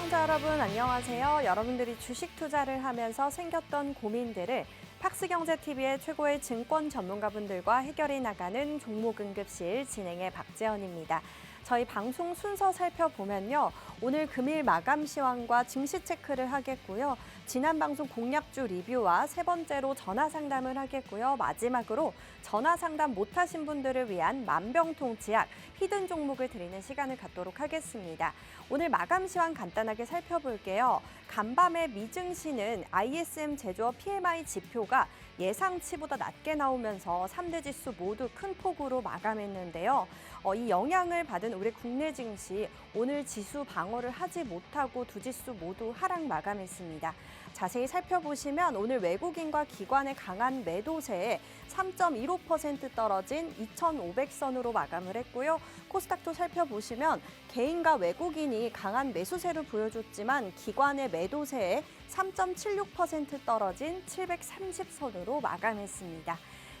시청자 여러분 안녕하세요. 여러분들이 주식 투자를 하면서 생겼던 고민들을 팍스경제TV의 최고의 증권 전문가분들과 해결해 나가는 종목응급실 진행의 박재현입니다. 저희 방송 순서 살펴보면요. 오늘 금일 마감 시황과 증시 체크를 하겠고요. 지난 방송 공약주 리뷰와 세 번째로 전화 상담을 하겠고요. 마지막으로 전화 상담 못하신 분들을 위한 만병통치약, 히든 종목을 드리는 시간을 갖도록 하겠습니다. 오늘 마감 시황 간단하게 살펴볼게요. 간밤에 미증시는 ISM 제조업 PMI 지표가 예상치보다 낮게 나오면서 3대 지수 모두 큰 폭으로 마감했는데요. 이 영향을 받은 우리 국내 증시 오늘 지수 방어를 하지 못하고 두 지수 모두 하락 마감했습니다. 자세히 살펴보시면 오늘 외국인과 기관의 강한 매도세에 3.15% 떨어진 2,500선으로 마감을 했고요. 코스닥도 살펴보시면 개인과 외국인이 강한 매수세를 보여줬지만 기관의 매도세에 3.76% 떨어진 730선으로 마감했습니다.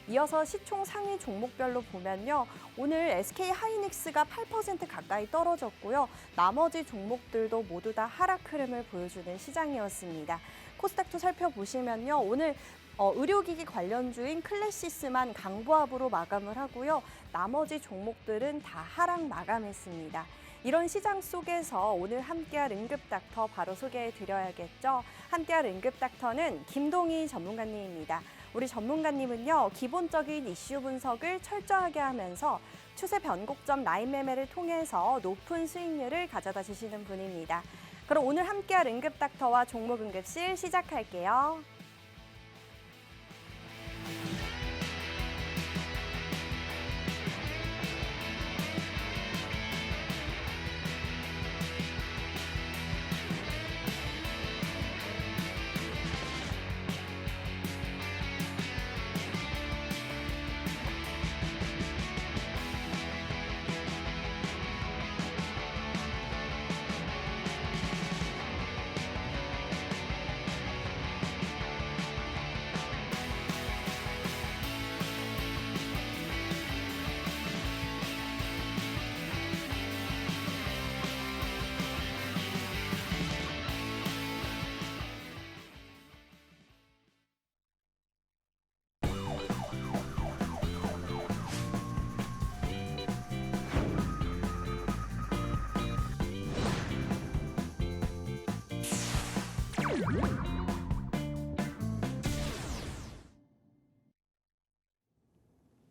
이어서 시총 상위 종목별로 보면요. 오늘 SK 하이닉스가 8% 가까이 떨어졌고요. 나머지 종목들도 모두 다 하락 흐름을 보여주는 시장이었습니다. 코스닥도 살펴보시면요. 오늘 의료기기 관련주인 클래시스만 강보합으로 마감을 하고요. 나머지 종목들은 다 하락 마감했습니다. 이런 시장 속에서 오늘 함께할 응급닥터 바로 소개해드려야겠죠. 함께할 응급닥터는 김동희 전문가님입니다. 우리 전문가님은요, 기본적인 이슈 분석을 철저하게 하면서 추세 변곡점 라인 매매를 통해서 높은 수익률을 가져다 주시는 분입니다. 그럼 오늘 함께할 응급닥터와 종목응급실 시작할게요.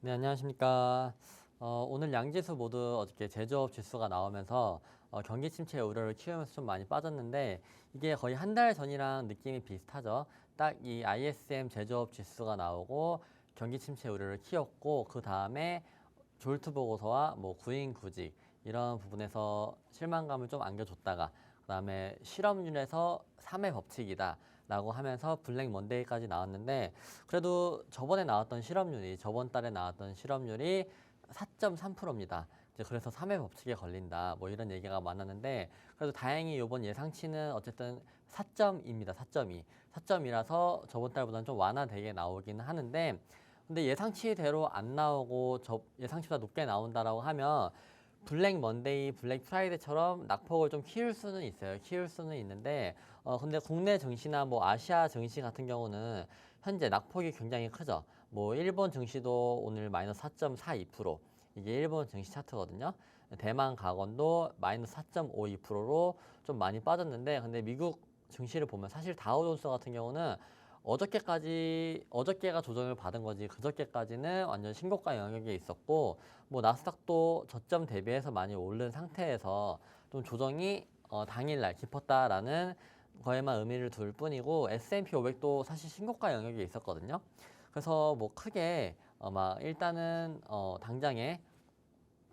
네, 안녕하십니까. 오늘 양지수 모두 어저께 제조업 지수가 나오면서 경기 침체 우려를 키우면서 좀 많이 빠졌는데 이게 거의 한 달 전이랑 느낌이 비슷하죠. 딱 이 ISM 제조업 지수가 나오고 경기 침체 우려를 키웠고 그 다음에 졸트 보고서와 뭐 구인 구직 이런 부분에서 실망감을 좀 안겨줬다가 그다음에 실업률에서 3회 법칙이다. 라고 하면서 블랙 먼데이까지 나왔는데 그래도 저번에 나왔던 실업률이 저번 달에 나왔던 실업률이 4.3%입니다. 이제 그래서 3회 법칙에 걸린다. 뭐 이런 얘기가 많았는데 그래도 다행히 이번 예상치는 어쨌든 4.2입니다. 4.2. 4.2라서 저번 달보다는 좀 완화되게 나오긴 하는데 근데 예상치대로 안 나오고 예상치보다 높게 나온다라고 하면 블랙 먼데이, 블랙 프라이데이처럼 낙폭을 좀 키울 수는 있어요. 키울 수는 있는데 근데 국내 증시나 뭐 아시아 증시 같은 경우는 현재 낙폭이 굉장히 크죠. 뭐 일본 증시도 오늘 마이너스 4.42%. 이게 일본 증시 차트거든요. 대만 가건도 마이너스 4.52%로 좀 많이 빠졌는데 근데 미국 증시를 보면 사실 다우존스 같은 경우는 어저께가 조정을 받은 거지 그저께까지는 완전 신고가 영역에 있었고 뭐 나스닥도 저점 대비해서 많이 오른 상태에서 좀 조정이 당일날 깊었다라는 거에만 의미를 둘 뿐이고 S&P 500도 사실 신고가 영역에 있었거든요. 그래서 뭐 크게 막 일단은 당장에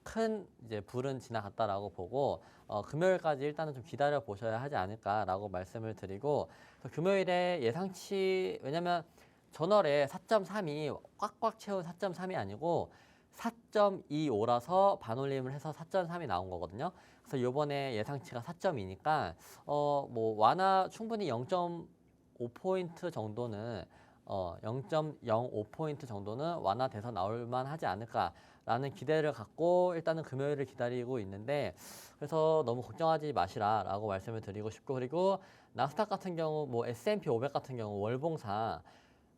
큰 이제 불은 지나갔다라고 보고 금요일까지 일단은 좀 기다려 보셔야 하지 않을까라고 말씀을 드리고 금요일에 예상치 왜냐면 전월에 4.3이 꽉꽉 채운 4.3이 아니고 4.25라서 반올림을 해서 4.3이 나온 거거든요. 그래서 이번에 예상치가 4.2니까 뭐 완화 충분히 0.5포인트 정도는 0.05포인트 정도는 완화돼서 나올 만하지 않을까 라는 기대를 갖고 일단은 금요일을 기다리고 있는데 그래서 너무 걱정하지 마시라라고 말씀을 드리고 싶고 그리고 나스닥 같은 경우 뭐 S&P 500 같은 경우 월봉상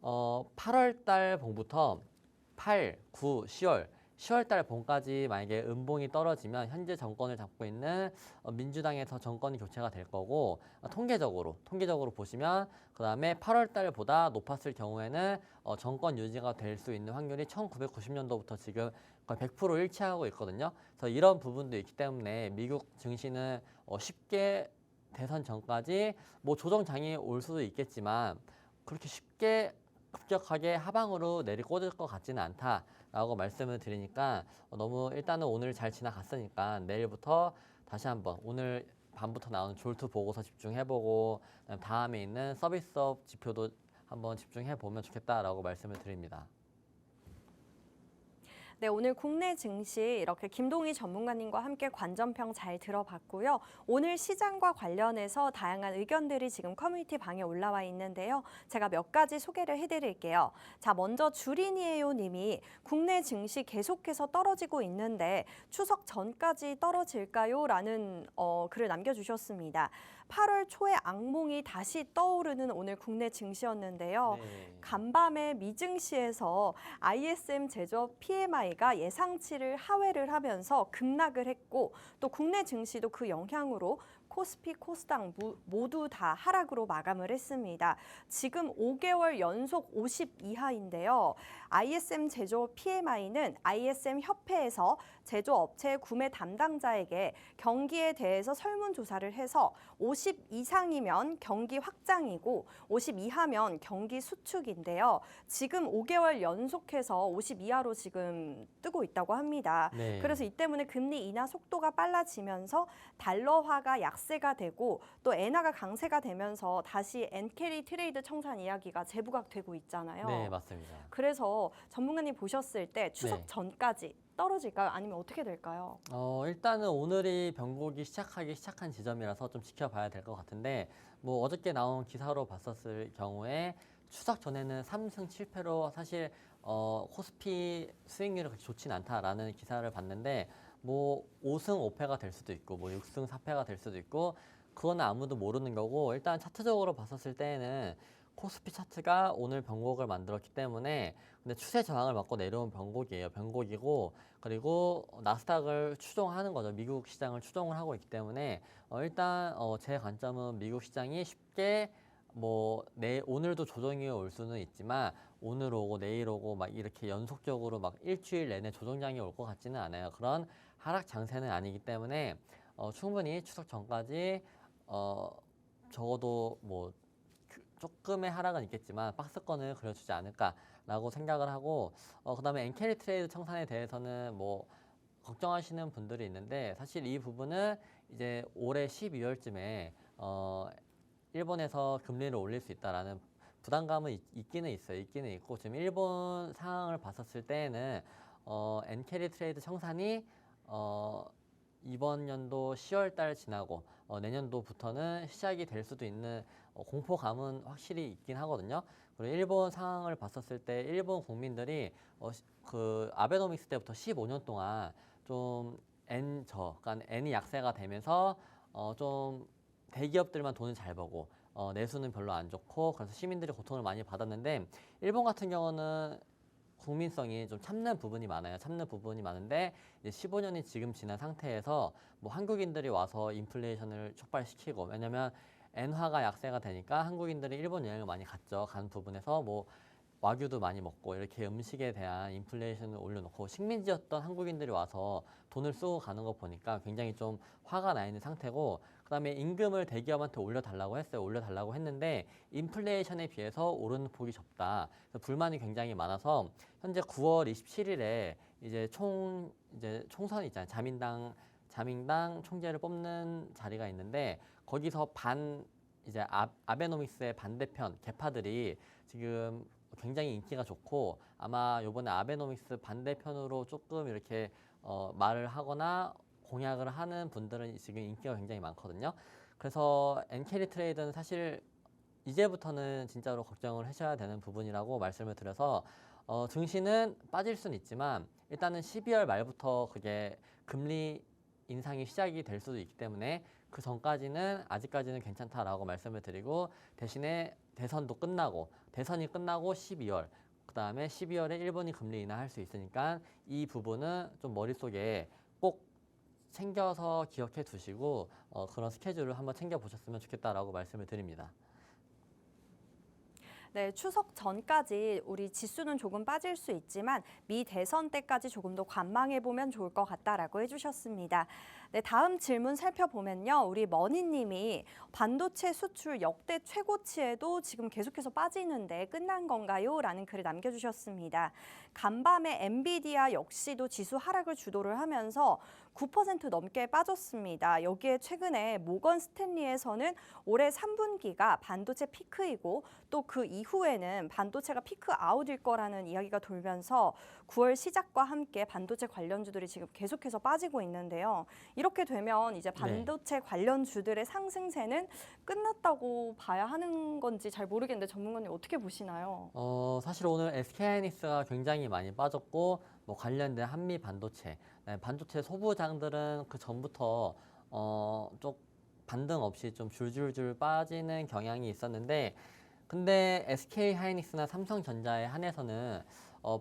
8월 달 봉부터 8, 9, 10월 달 봉까지 만약에 음봉이 떨어지면 현재 정권을 잡고 있는 민주당에서 정권이 교체가 될 거고 통계적으로 보시면 그다음에 8월 달보다 높았을 경우에는 정권 유지가 될 수 있는 확률이 1990년도부터 지금 거의 100% 일치하고 있거든요. 그래서 이런 부분도 있기 때문에 미국 증시는 쉽게 대선 전까지 뭐 조정장이 올 수도 있겠지만 그렇게 쉽게 급격하게 하방으로 내리꽂을 것 같지는 않다라고 말씀을 드리니까 너무 일단은 오늘 잘 지나갔으니까 내일부터 다시 한번 오늘 밤부터 나오는 졸트 보고서 집중해보고 다음에 있는 서비스업 지표도 한번 집중해보면 좋겠다라고 말씀을 드립니다. 네, 오늘 국내 증시 이렇게 김동희 전문가님과 함께 관전평 잘 들어봤고요. 오늘 시장과 관련해서 다양한 의견들이 지금 커뮤니티 방에 올라와 있는데요. 제가 몇 가지 소개를 해드릴게요. 자, 먼저 주린이에요 님이 국내 증시 계속해서 떨어지고 있는데 추석 전까지 떨어질까요? 라는 글을 남겨주셨습니다. 8월 초에 악몽이 다시 떠오르는 오늘 국내 증시였는데요. 네. 간밤에 미증시에서 ISM 제조업 PMI가 예상치를 하회를 하면서 급락을 했고 또 국내 증시도 그 영향으로 코스피, 코스닥 모두 다 하락으로 마감을 했습니다. 지금 5개월 연속 50 이하인데요. ISM 제조업 PMI는 ISM 협회에서 제조업체 구매 담당자에게 경기에 대해서 설문조사를 해서 50 이상이면 경기 확장이고 50 이하면 경기 수축인데요. 지금 5개월 연속해서 50 이하로 지금 뜨고 있다고 합니다. 네. 그래서 이 때문에 금리 인하 속도가 빨라지면서 달러화가 약세가 되고 또 엔화가 강세가 되면서 다시 엔캐리 트레이드 청산 이야기가 재부각되고 있잖아요. 네, 맞습니다. 그래서 전문가님 보셨을 때 추석 네. 전까지 떨어질까요? 아니면 어떻게 될까요? 일단은 오늘이 변곡이 시작한 지점이라서 좀 지켜봐야 될 것 같은데 뭐 어저께 나온 기사로 봤었을 경우에 추석 전에는 3승 7패로 사실 코스피 수익률이 그렇게 좋진 않다라는 기사를 봤는데 뭐 5승 5패가 될 수도 있고 뭐 6승 4패가 될 수도 있고 그거는 아무도 모르는 거고 일단 차트적으로 봤었을 때에는 코스피 차트가 오늘 변곡을 만들었기 때문에 근데 추세 저항을 맞고 내려온 변곡이고 그리고 나스닥을 추종하는 거죠. 미국 시장을 추종을 하고 있기 때문에 일단 제 관점은 미국 시장이 쉽게 뭐 오늘도 조정이 올 수는 있지만 오늘 오고 내일 오고 막 이렇게 연속적으로 막 일주일 내내 조정장이 올 것 같지는 않아요. 그런 하락 장세는 아니기 때문에 충분히 추석 전까지 적어도 뭐 조금의 하락은 있겠지만 박스권을 그려주지 않을까라고 생각을 하고 그다음에 엔캐리 트레이드 청산에 대해서는 뭐 걱정하시는 분들이 있는데 사실 이 부분은 이제 올해 12월쯤에 일본에서 금리를 올릴 수 있다라는 부담감은 있기는 있고 지금 일본 상황을 봤었을 때에는 엔캐리 트레이드 청산이 이번 연도 10월 달 지나고 내년도부터는 시작이 될 수도 있는 공포감은 확실히 있긴 하거든요. 그리고 일본 상황을 봤었을 때 일본 국민들이 그 아베노믹스 때부터 15년 동안 좀 그러니까 N이 약세가 되면서 좀 대기업들만 돈을 잘 버고 내수는 별로 안 좋고 그래서 시민들이 고통을 많이 받았는데 일본 같은 경우는 국민성이 좀 참는 부분이 많은데 이제 15년이 지금 지난 상태에서 뭐 한국인들이 와서 인플레이션을 촉발시키고 왜냐면 엔화가 약세가 되니까 한국인들이 일본 여행을 많이 갔죠. 간 부분에서 뭐 와규도 많이 먹고 이렇게 음식에 대한 인플레이션을 올려놓고 식민지였던 한국인들이 와서 돈을 쓰고 가는 거 보니까 굉장히 좀 화가 나 있는 상태고 그다음에 임금을 대기업한테 올려달라고 했는데 인플레이션에 비해서 오르는 폭이 적다. 그래서 불만이 굉장히 많아서 현재 9월 27일에 이제 총선이 있잖아요. 자민당 총재를 뽑는 자리가 있는데 거기서 이제 아베노믹스의 반대편 개파들이 지금 굉장히 인기가 좋고 아마 이번에 아베노믹스 반대편으로 조금 이렇게 말을 하거나 공약을 하는 분들은 지금 인기가 굉장히 많거든요. 그래서 엔캐리 트레이드는 사실 이제부터는 진짜로 걱정을 하셔야 되는 부분이라고 말씀을 드려서 증시는 빠질 수는 있지만 일단은 12월 말부터 그게 금리 인상이 시작이 될 수도 있기 때문에 그 전까지는 아직까지는 괜찮다라고 말씀을 드리고, 대신에 대선이 끝나고 12월, 그다음에 12월에 일본이 금리 인하할 수 있으니까 이 부분은 좀 머릿속에 꼭 챙겨서 기억해 두시고 그런 스케줄을 한번 챙겨 보셨으면 좋겠다라고 말씀을 드립니다. 네, 추석 전까지 우리 지수는 조금 빠질 수 있지만 미 대선 때까지 조금 더 관망해 보면 좋을 것 같다라고 해주셨습니다. 네, 다음 질문 살펴보면요, 우리 머니님이 반도체 수출 역대 최고치에도 지금 계속해서 빠지는데 끝난 건가요? 라는 글을 남겨주셨습니다. 간밤에 엔비디아 역시도 지수 하락을 주도를 하면서 9% 넘게 빠졌습니다. 여기에 최근에 모건 스탠리에서는 올해 3분기가 반도체 피크이고 또 그 이후에는 반도체가 피크 아웃일 거라는 이야기가 돌면서 9월 시작과 함께 반도체 관련주들이 지금 계속해서 빠지고 있는데요. 이렇게 되면 이제 반도체 관련주들의 상승세는 끝났다고 봐야 하는 건지 잘 모르겠는데 전문가님 어떻게 보시나요? 사실 오늘 SK하이닉스가 굉장히 많이 빠졌고, 뭐 관련된 한미 반도체, 반도체 소부장들은 그 전부터 좀 반등 없이 좀 줄줄줄 빠지는 경향이 있었는데, 근데 SK하이닉스나 삼성전자에 한해서는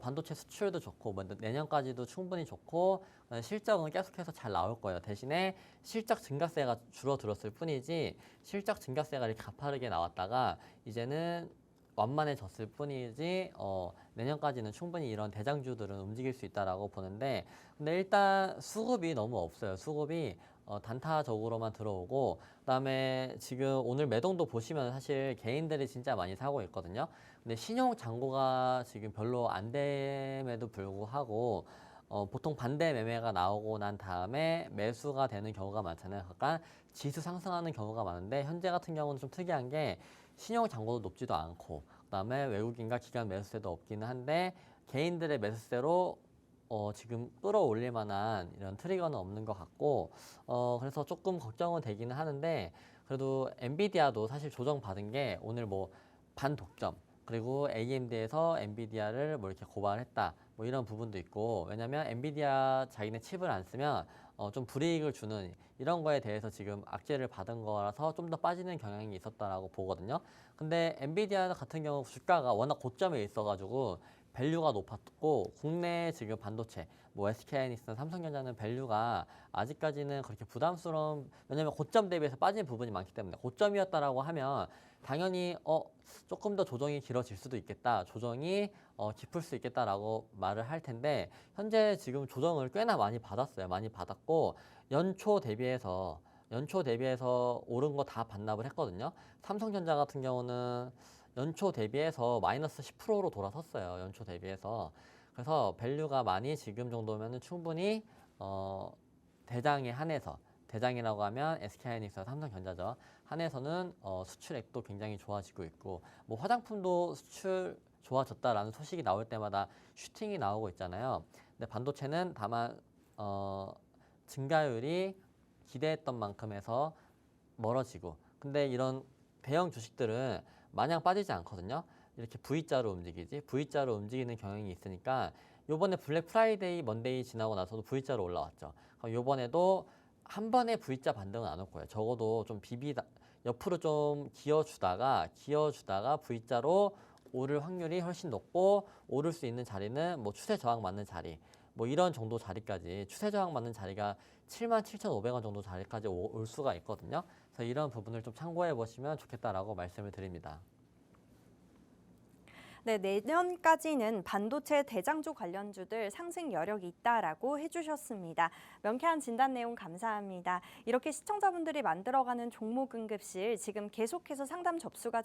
반도체 수출도 좋고 뭐 내년까지도 충분히 좋고 실적은 계속해서 잘 나올 거예요. 대신에 실적 증가세가 줄어들었을 뿐이지, 실적 증가세가 이렇게 가파르게 나왔다가 이제는 완만해졌을 뿐이지 내년까지는 충분히 이런 대장주들은 움직일 수 있다라고 보는데, 근데 일단 수급이 너무 없어요. 수급이 단타적으로만 들어오고, 그다음에 지금 오늘 매동도 보시면 사실 개인들이 진짜 많이 사고 있거든요. 근데 신용 잔고가 지금 별로 안 됨에도 불구하고 보통 반대 매매가 나오고 난 다음에 매수가 되는 경우가 많잖아요. 그러니까 지수 상승하는 경우가 많은데, 현재 같은 경우는 좀 특이한 게 신용 잔고도 높지도 않고, 그다음에 외국인과 기관 매수세도 없기는 한데 개인들의 매수세로 지금 끌어올릴 만한 이런 트리거는 없는 것 같고, 그래서 조금 걱정은 되기는 하는데, 그래도 엔비디아도 사실 조정받은 게 오늘 뭐 반독점, 그리고 AMD에서 엔비디아를 뭐 이렇게 고발했다, 뭐 이런 부분도 있고, 왜냐면 엔비디아 자기네 칩을 안 쓰면 좀 불이익을 주는 이런 거에 대해서 지금 악재를 받은 거라서 좀 더 빠지는 경향이 있었다라고 보거든요. 근데 엔비디아 같은 경우 주가가 워낙 고점에 있어가지고 밸류가 높았고, 국내 지금 반도체 뭐 SK하이닉스나 삼성전자는 밸류가 아직까지는 그렇게 부담스러운, 왜냐면 고점 대비해서 빠진 부분이 많기 때문에, 고점이었다라고 하면 당연히 조금 더 조정이 길어질 수도 있겠다, 조정이 깊을 수 있겠다라고 말을 할 텐데, 현재 지금 조정을 꽤나 많이 받았어요. 많이 받았고 연초 대비해서 오른 거 다 반납을 했거든요. 삼성전자 같은 경우는 연초 대비해서 마이너스 10%로 돌아섰어요. 연초 대비해서. 그래서 밸류가 많이 지금 정도면은 충분히 대장에 한해서, 대장이라고 하면 SK하이닉스와 삼성전자죠. 한해서는 수출액도 굉장히 좋아지고 있고, 뭐 화장품도 수출 좋아졌다라는 소식이 나올 때마다 슈팅이 나오고 있잖아요. 근데 반도체는 다만 증가율이 기대했던 만큼에서 멀어지고, 근데 이런 대형 주식들은 마냥 빠지지 않거든요. 이렇게 V자로 움직이지, V자로 움직이는 경향이 있으니까, 요번에 블랙 프라이데이 먼데이 지나고 나서도 V자로 올라왔죠. 그럼 요번에도 한 번에 V자 반등은 안 올 거예요. 적어도 좀 옆으로 좀 기어주다가 V자로 오를 확률이 훨씬 높고, 오를 수 있는 자리는 뭐 추세 저항 맞는 자리, 뭐 이런 정도 자리까지, 추세 저항 맞는 자리가 77,500원 정도 자리까지 올 수가 있거든요. 그래서 이런 부분을 좀 참고해 보시면 좋겠다라고 말씀을 드립니다. 네, 내년까지는 반도체 대장주 관련주들 상승 여력이 있다라고 해주셨습니다. 명쾌한 진단 내용 감사합니다. 이렇게 시청자분들이 만들어가는 종목 응급실 지금 계속해서 상담 접수가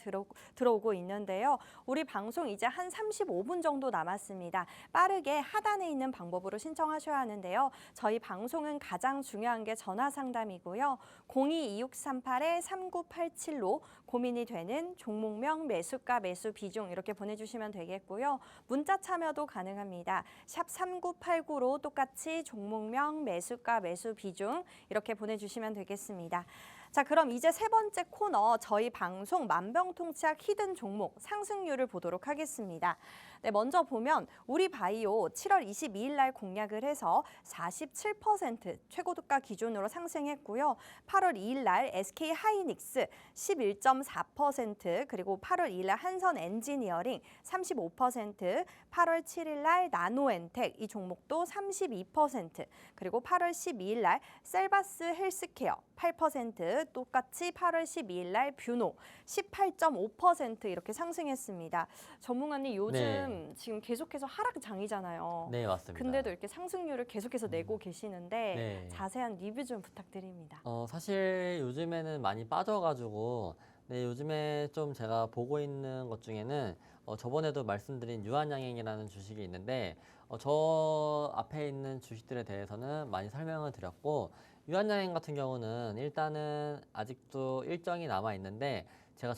들어오고 있는데요. 우리 방송 이제 한 35분 정도 남았습니다. 빠르게 하단에 있는 방법으로 신청하셔야 하는데요. 저희 방송은 가장 중요한 게 전화 상담이고요. 02-2638-3987로 고민이 되는 종목명, 매수가, 매수 비중 이렇게 보내주시면 되겠고요. 문자 참여도 가능합니다. 샵 3989로 똑같이 종목명, 매수가, 매수 비중 이렇게 보내주시면 되겠습니다. 자, 그럼 이제 세 번째 코너, 저희 방송 만병통치약 히든 종목 상승률을 보도록 하겠습니다. 네, 먼저 보면 우리바이오 7월 22일 날 공략을 해서 47% 최고가 기준으로 상승했고요. 8월 2일 날 SK하이닉스 11.4%, 그리고 8월 2일 날 한선 엔지니어링 35%, 8월 7일 날 나노엔텍 이 종목도 32%, 그리고 8월 12일 날 셀바스 헬스케어 8%, 똑같이 8월 12일 날 뷰노 18.5% 이렇게 상승했습니다. 전문가님 요즘 네. 지금 계속해서 하락장이잖아요. 네, 맞습니다. 근데도 이렇게 상승률을 계속해서 내고 계시는데 네. 자세한 리뷰 좀 부탁드립니다. 사실 요즘에는 많이 빠져가지고, 네, 요즘에 좀 제가 보고 있는 것 중에는 저번에도 말씀드린 유한양행이라는 주식이 있는데, 저 앞에 있는 주식들에 대해서는 많이 설명을 드렸고, 유한양행 같은 경우는 일단은 아직도 일정이 남아 있는데, 제가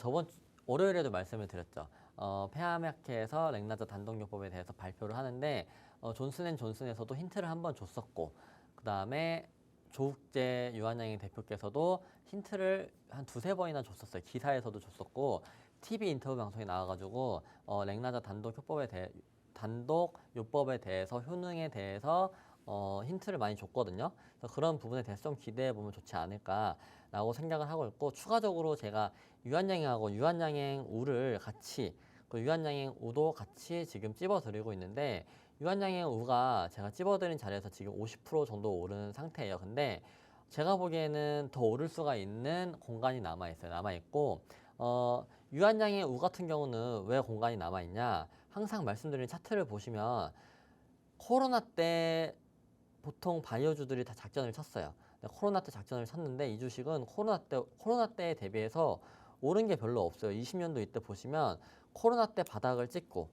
월요일에도 말씀을 드렸죠. 폐암약회에서 렉나자 단독요법에 대해서 발표를 하는데, 존슨앤존슨에서도 힌트를 한번 줬었고, 그 다음에 조욱재 유한양행 대표께서도 힌트를 한 두세 번이나 줬었어요. 기사에서도 줬었고 TV 인터뷰 방송에 나와가지고 렉나자 단독 요법에 대해서 효능에 대해서 힌트를 많이 줬거든요. 그래서 그런 부분에 대해서 좀 기대해 보면 좋지 않을까라고 생각을 하고 있고, 추가적으로 제가 유한양행하고 유한양행 우를 같이, 그 유한양행 우도 같이 지금 찝어드리고 있는데, 유한양행 우가 제가 찝어드린 자리에서 지금 50% 정도 오른 상태예요. 근데 제가 보기에는 더 오를 수가 있는 공간이 남아있어요. 남아있고, 유한양행 우 같은 경우는 왜 공간이 남아있냐? 항상 말씀드린 차트를 보시면 코로나 때 보통 바이오주들이 다 작전을 쳤어요. 코로나 때 작전을 쳤는데 이 주식은 코로나 때에 대비해서 오른 게 별로 없어요. 20년도 이때 보시면 코로나 때 바닥을 찍고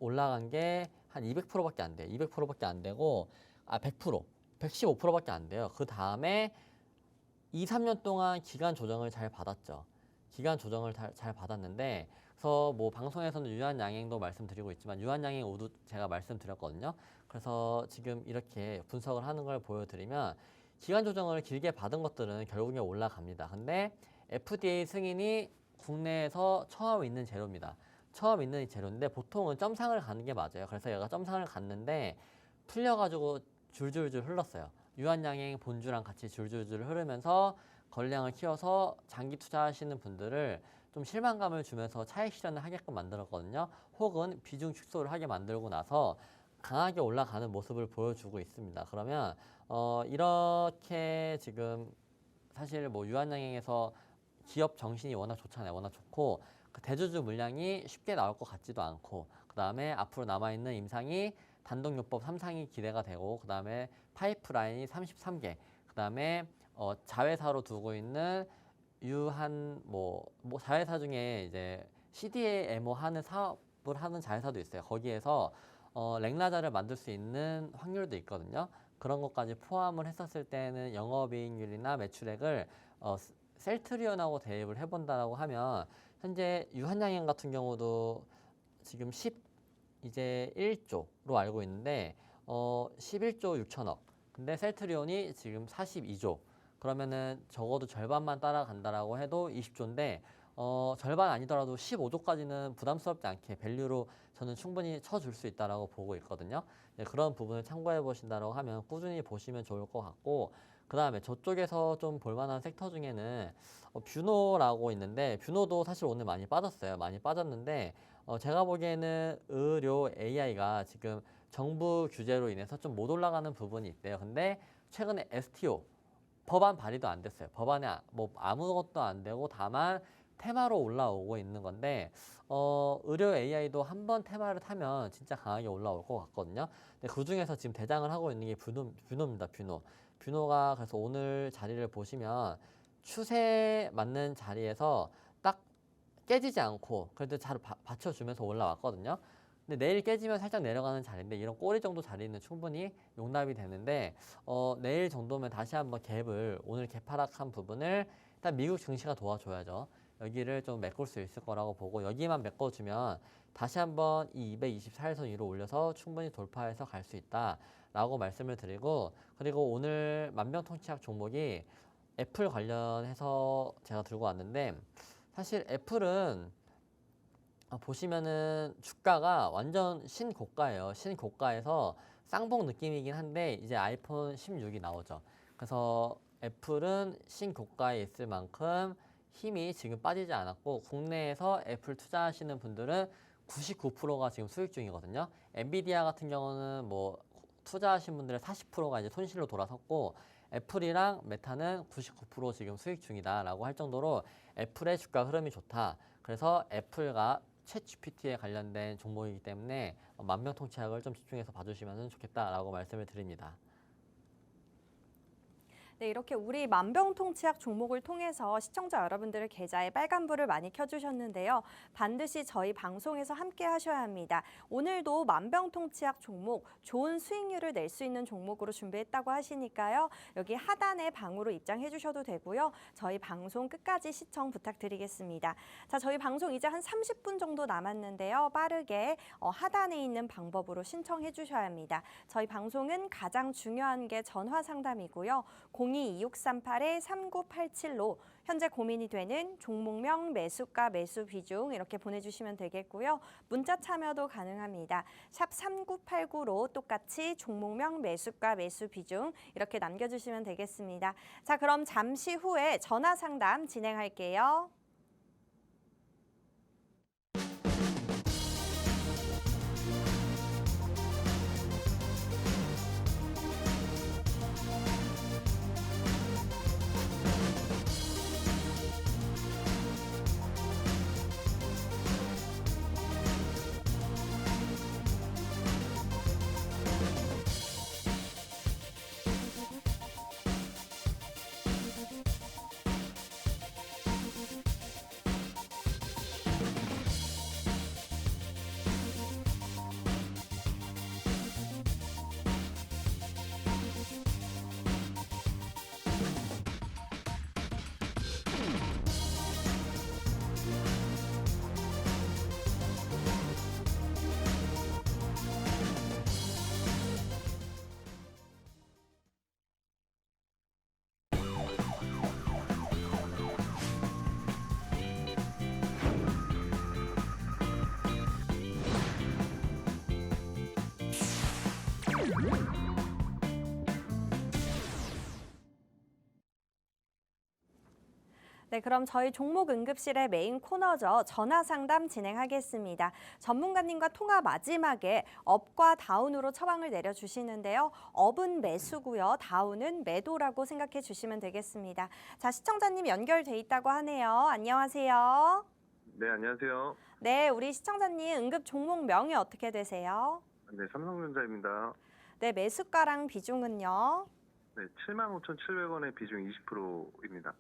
올라간 게 한 200%밖에 안 돼요. 200%밖에 안 되고 100%, 115%밖에 안 돼요. 그 다음에 2, 3년 동안 기간 조정을 잘 받았죠. 기간 조정을 잘 받았는데, 그래서 뭐 방송에서는 유한양행도 말씀드리고 있지만 유한양행 우도 제가 말씀드렸거든요. 그래서 지금 이렇게 분석을 하는 걸 보여드리면 기간 조정을 길게 받은 것들은 결국에 올라갑니다. 근데 FDA 승인이 국내에서 처음 있는 재료입니다. 처음 있는 재료인데 보통은 점상을 가는 게 맞아요. 그래서 얘가 점상을 갔는데 풀려가지고 줄줄줄 흘렀어요. 유한양행 본주랑 같이 줄줄줄 흐르면서 거래량을 키워서 장기 투자하시는 분들을 좀 실망감을 주면서 차익 실현을 하게끔 만들었거든요. 혹은 비중 축소를 하게 만들고 나서 강하게 올라가는 모습을 보여주고 있습니다. 그러면 이렇게 지금 사실 뭐 유한양행에서 기업 정신이 워낙 좋잖아요. 워낙 좋고 그 대주주 물량이 쉽게 나올 것 같지도 않고, 그 다음에 앞으로 남아있는 임상이 단독요법 3상이 기대가 되고, 그 다음에 파이프라인이 33개, 그 다음에 자회사로 두고 있는 자회사 중에 이제 CDMO 하는 사업을 하는 자회사도 있어요. 거기에서 렉나자를 만들 수 있는 확률도 있거든요. 그런 것까지 포함을 했었을 때는 영업이익률이나 매출액을 셀트리온하고 대입을 해본다라고 하면 현재 유한양행 같은 경우도 지금 이제 1조로 알고 있는데 11조 6천억. 근데 셀트리온이 지금 42조. 그러면은 적어도 절반만 따라간다라고 해도 20조인데 절반 아니더라도 15조까지는 부담스럽지 않게 밸류로 저는 충분히 쳐줄 수 있다라고 보고 있거든요. 네, 그런 부분을 참고해 보신다고 하면 꾸준히 보시면 좋을 것 같고, 그 다음에 저쪽에서 좀 볼만한 섹터 중에는 뷰노라고 있는데, 뷰노도 사실 오늘 많이 빠졌어요. 많이 빠졌는데 제가 보기에는 의료 AI가 지금 정부 규제로 인해서 좀 못 올라가는 부분이 있대요. 근데 최근에 STO 법안 발의도 안 됐어요. 법안에 뭐 아무것도 안 되고 다만 테마로 올라오고 있는 건데 의료 AI도 한번 테마를 타면 진짜 강하게 올라올 것 같거든요. 근데 그 중에서 지금 대장을 하고 있는 게 뷰노입니다. 뷰노가 그래서 오늘 자리를 보시면 추세 맞는 자리에서 딱 깨지지 않고 그래도 잘 받쳐주면서 올라왔거든요. 근데 내일 깨지면 살짝 내려가는 자리인데 이런 꼬리 정도 자리는 충분히 용납이 되는데 내일 정도면 다시 한번 오늘 갭 하락한 부분을 일단 미국 증시가 도와줘야죠. 여기를 좀 메꿀 수 있을 거라고 보고, 여기만 메꿔주면 다시 한번 이 224일선 위로 올려서 충분히 돌파해서 갈 수 있다라고 말씀을 드리고, 그리고 오늘 만병통치약 종목이 애플 관련해서 제가 들고 왔는데, 사실 애플은 보시면은 주가가 완전 신고가예요. 신고가에서 쌍봉 느낌이긴 한데 이제 아이폰 16이 나오죠. 그래서 애플은 신고가에 있을 만큼 힘이 지금 빠지지 않았고 국내에서 애플 투자하시는 분들은 99%가 지금 수익 중이거든요. 엔비디아 같은 경우는 뭐 투자하신 분들의 40%가 이제 손실로 돌아섰고 애플이랑 메타는 99% 지금 수익 중이다라고 할 정도로 애플의 주가 흐름이 좋다. 그래서 애플과 챗 GPT에 관련된 종목이기 때문에 만병통치약을 좀 집중해서 봐주시면 좋겠다라고 말씀을 드립니다. 네, 이렇게 우리 만병통치약 종목을 통해서 시청자 여러분들의 계좌에 빨간불을 많이 켜주셨는데요. 반드시 저희 방송에서 함께 하셔야 합니다. 오늘도 만병통치약 종목, 좋은 수익률을 낼 수 있는 종목으로 준비했다고 하시니까요. 여기 하단에 방으로 입장해 주셔도 되고요. 저희 방송 끝까지 시청 부탁드리겠습니다. 자, 저희 방송 이제 한 30분 정도 남았는데요. 빠르게 하단에 있는 방법으로 신청해 주셔야 합니다. 저희 방송은 가장 중요한 게 전화 상담이고요. 02-2638-3987로 현재 고민이 되는 종목명, 매수가, 매수 비중 이렇게 보내주시면 되겠고요. 문자 참여도 가능합니다. 샵 3989로 똑같이 종목명, 매수가, 매수 비중 이렇게 남겨주시면 되겠습니다. 자, 그럼 잠시 후에 전화 상담 진행할게요. 네, 그럼 저희 종목 응급실의 메인 코너죠. 전화 상담 진행하겠습니다. 전문가님과 통화 마지막에 업과 다운으로 처방을 내려주시는데요. 업은 매수고요. 다운은 매도라고 생각해 주시면 되겠습니다. 자, 시청자님 연결돼 있다고 하네요. 안녕하세요. 네, 안녕하세요. 네, 우리 시청자님 응급 종목명이 어떻게 되세요? 네, 삼성전자입니다. 네, 매수가랑 비중은요? 네, 75,700원의 비중 20%입니다.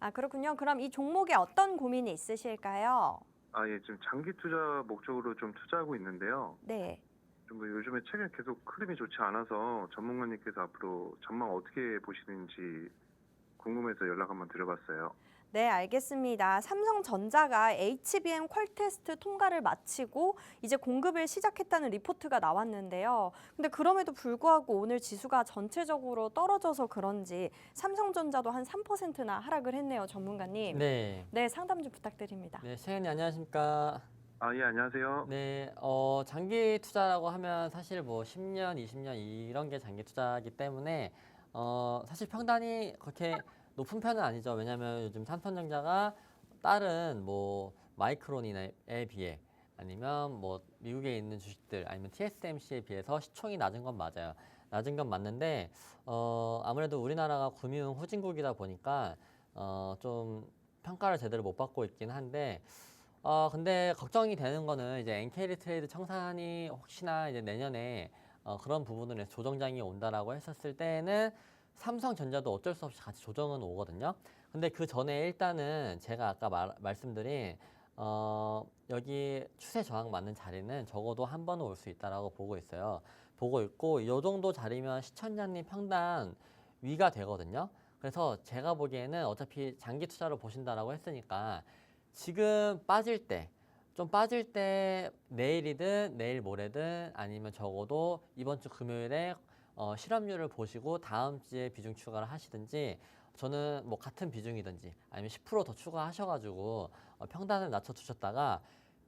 아, 그렇군요. 그럼 이 종목에 어떤 고민이 있으실까요? 예, 지금 장기 투자 목적으로 좀 투자하고 있는데요. 네. 좀 요즘에 최근에 계속 흐름이 좋지 않아서 전문가님께서 앞으로 전망 어떻게 보시는지 궁금해서 연락 한번 드려봤어요. 네, 알겠습니다. 삼성전자가 HBM 퀄테스트 통과를 마치고 이제 공급을 시작했다는 리포트가 나왔는데요. 근데 그럼에도 불구하고 오늘 지수가 전체적으로 떨어져서 그런지 삼성전자도 한 3%나 하락을 했네요, 전문가님. 네. 네, 상담 좀 부탁드립니다. 네, 시장님 안녕하십니까? 예, 안녕하세요. 네, 장기 투자라고 하면 사실 뭐 10년, 20년 이런 게 장기 투자이기 때문에 사실 평단이 그렇게 높은 편은 아니죠. 왜냐하면 요즘 삼성전자가 다른 뭐 마이크론에 비해 아니면 뭐 미국에 있는 주식들 아니면 TSMC에 비해서 시총이 낮은 건 맞아요. 낮은 건 맞는데 아무래도 우리나라가 금융 후진국이다 보니까 좀 평가를 제대로 못 받고 있긴 한데 근데 걱정이 되는 거는 이제 엔케리 트레이드 청산이 혹시나 이제 내년에 그런 부분으로 해서 조정장이 온다라고 했었을 때는 삼성전자도 어쩔 수 없이 같이 조정은 오거든요. 근데 그 전에 일단은 제가 아까 말씀드린 여기 추세 저항 맞는 자리는 적어도 한 번은 올 수 있다라고 보고 있어요. 보고 있고 이 정도 자리면 시청자님 평단 위가 되거든요. 그래서 제가 보기에는 어차피 장기 투자로 보신다라고 했으니까 지금 빠질 때, 좀 빠질 때 내일이든 내일 모레든 아니면 적어도 이번 주 금요일에 실업률을 보시고 다음 주에 비중 추가를 하시든지 저는 뭐 같은 비중이든지 아니면 10%더 추가하셔가지고 평단을 낮춰 두셨다가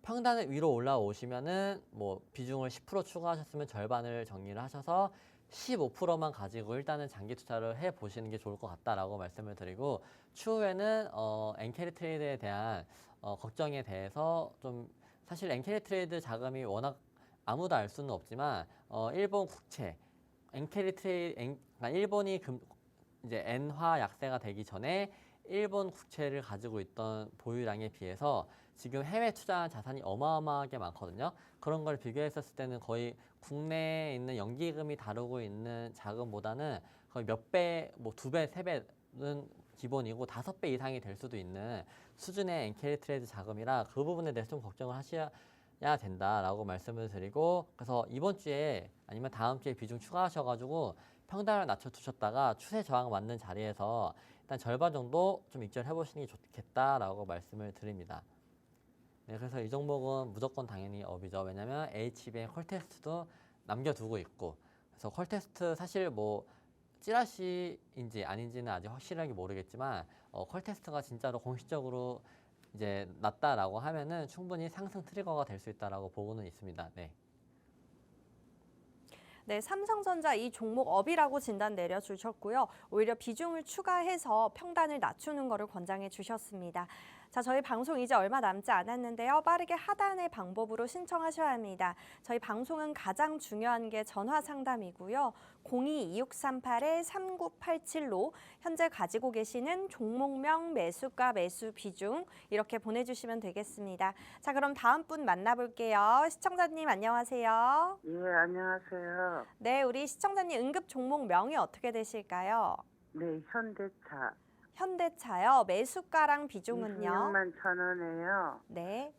평단을 위로 올라오시면은 뭐 비중을 10% 추가하셨으면 절반을 정리를 하셔서 15%만 가지고 일단은 장기 투자를 해 보시는 게 좋을 것 같다라고 말씀을 드리고, 추후에는 엔캐리 트레이드에 대한 걱정에 대해서 좀, 사실 엔캐리 트레이드 자금이 워낙 아무도 알 수는 없지만 일본 국채 엔캐리 트레이드, 그러니까 일본이 이제 엔화 약세가 되기 전에 일본 국채를 가지고 있던 보유량에 비해서 지금 해외 투자한 자산이 어마어마하게 많거든요. 그런 걸 비교했었을 때는 거의 국내에 있는 연기금이 다루고 있는 자금보다는 거의 몇 배, 뭐 2배, 3배는 기본이고 5배 이상이 될 수도 있는 수준의 엔캐리 트레이드 자금이라 그 부분에 대해서 좀 걱정을 하셔야 된다라고 말씀을 드리고, 그래서 이번 주에 아니면 다음 주에 비중 추가하셔가지고 평단을 낮춰 두셨다가 추세 저항 맞는 자리에서 일단 절반 정도 좀 익절해 보시는 게 좋겠다라고 말씀을 드립니다. 네, 그래서 이 종목은 무조건 당연히 업이죠. 왜냐면 HBM 콜테스트도 남겨두고 있고, 그래서 콜테스트 사실 뭐 찌라시인지 아닌지는 아직 확실하게 모르겠지만 콜테스트가 진짜로 공식적으로 이제 낮다라고 하면은 충분히 상승 트리거가 될 수 있다라고 보고는 있습니다. 네. 네, 삼성전자 이 종목 업이라고 진단 내려주셨고요. 오히려 비중을 추가해서 평단을 낮추는 거를 권장해 주셨습니다. 자, 저희 방송 이제 얼마 남지 않았는데요. 빠르게 하단의 방법으로 신청하셔야 합니다. 저희 방송은 가장 중요한 게 전화 상담이고요. 02-2638-3987로 현재 가지고 계시는 종목명, 매수가, 매수 비중 이렇게 보내주시면 되겠습니다. 자, 그럼 다음 분 만나볼게요. 시청자님 안녕하세요. 예, 안녕하세요. 네, 우리 시청자님 응급 종목명이 어떻게 되실까요? 네, 현대차 현대차요. 매수가랑 비중은요? 26만 1,000원에요. 네.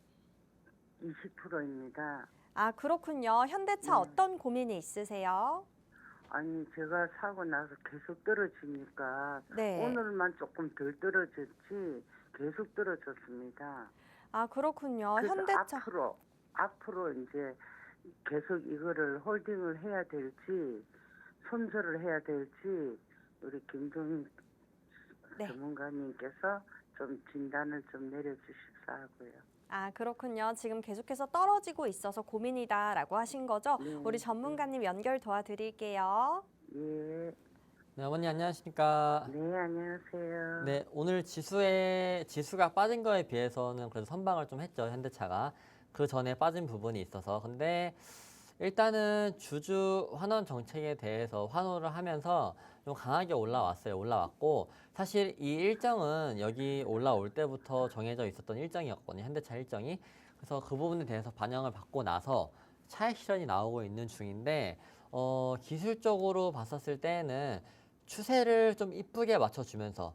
20%입니다. 아, 그렇군요. 현대차 네. 어떤 고민이 있으세요? 아니, 제가 사고 나서 계속 떨어지니까 네. 오늘만 조금 덜 떨어졌지 계속 떨어졌습니다. 아, 그렇군요. 그래서 현대차. 앞으로 이제 계속 이거를 홀딩을 해야 될지 손절을 해야 될지 우리 김동인 네. 전문가님께서 좀 진단을 좀 내려주십사 하고요. 아, 그렇군요. 지금 계속해서 떨어지고 있어서 고민이다라고 하신 거죠? 네. 우리 전문가님 연결 도와드릴게요. 예. 네, 어머니 안녕하십니까? 네, 안녕하세요. 네, 오늘 지수가 빠진 거에 비해서는 그래도 선방을 좀 했죠, 현대차가. 그 전에 빠진 부분이 있어서. 근데 일단은 주주 환원 정책에 대해서 환호를 하면서 좀 강하게 올라왔고, 사실 이 일정은 여기 올라올 때부터 정해져 있었던 일정이었거든요, 현대차 일정이. 그래서 그 부분에 대해서 반영을 받고 나서 차익 실현이 나오고 있는 중인데, 기술적으로 봤었을 때는 추세를 좀 이쁘게 맞춰주면서